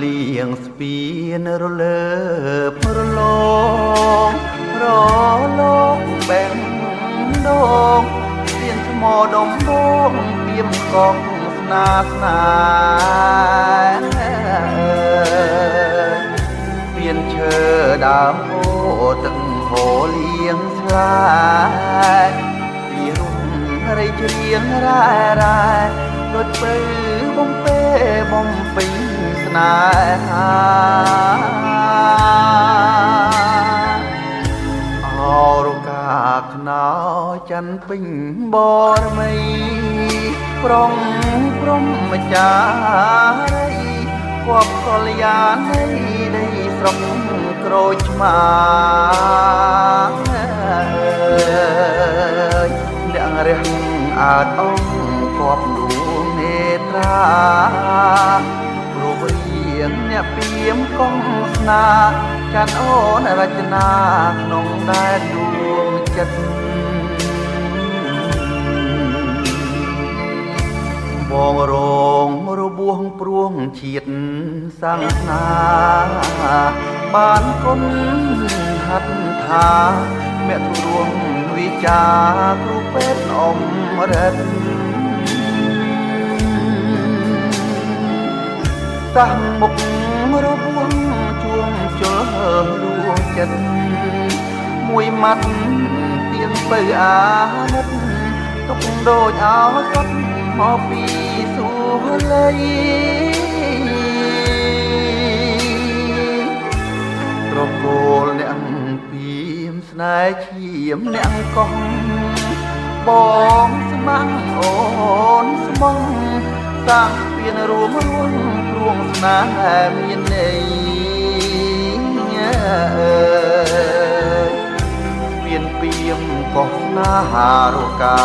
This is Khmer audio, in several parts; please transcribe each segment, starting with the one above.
លៀងស្ពានរលើបរលងរលោកបែងដងស្ពានថ្មដំបងពីមកងស្នាស្នាស្ពានឈើដើមពោទឹកហូរលៀងស្លាយពីរុំរៃច្រៀងរ៉ែរ៉ែដូចពើបំពេបំពេញស្នេហាអរកាខ្នោច័ន្ទពេញបរមីប្រងព្រំម្ចារីគប់កល្យានៃដីស្រុកក្រូចឆ្មាអ្នករះអើតអង្គគប់ដួងនេត្រាព្រោះរៀងអ្នកពីមកងស្នាច័ន្ទអូនរចនាក្នុងដែនដួងចិត្តបងរងរបួងព្រួងជាតិសង្ខាបានគុណហាត់ថាមេធរួងវិចាគ្រូពេទ្យអមរិទ្ធតាំងមុខរបួងជួងជលលួងចិត្តមួយម៉ាត់ទៀងពៅអាណិតទុកដូចអោសត់មកពីសួល័យត្រកូលអ្នកពីមស្នេហ៍ឈាមអ្នកកោះបងស្មាំងអូនស្មងតាំងពីនរួមរួមព្រួងស្នេហ៍មានន័យមានពីមកោះស្នេហារកា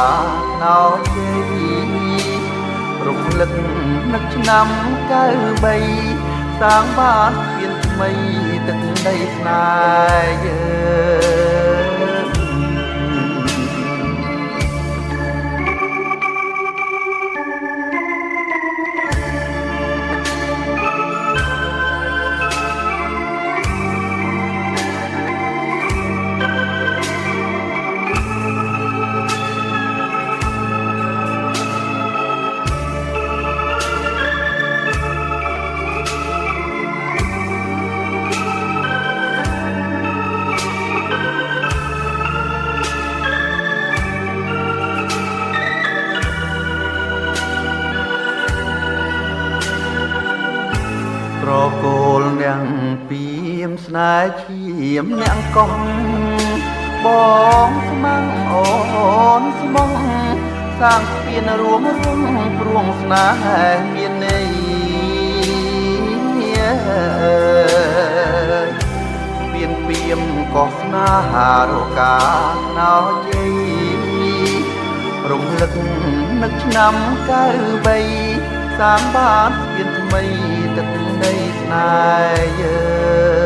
ណោជ័យរំលឹកនឹកឆ្នាំ93សាងបានមានថ្មីទឹកដីស្នេហ៍យើងត្រកូលអ្នកពីមស្នេហ៍ឈាមអ្នកកោះបងស្មាំងអូនស្មងសាងស្ពានរួមព្រួងស្នេហ៍មានន័យស្ពានពីមកោះស្នេហារកាណោជ័យរំលឹកនឹកឆ្នាំ93សាងបានស្ពានថ្មីទឹកដីស្នេហ៍យើង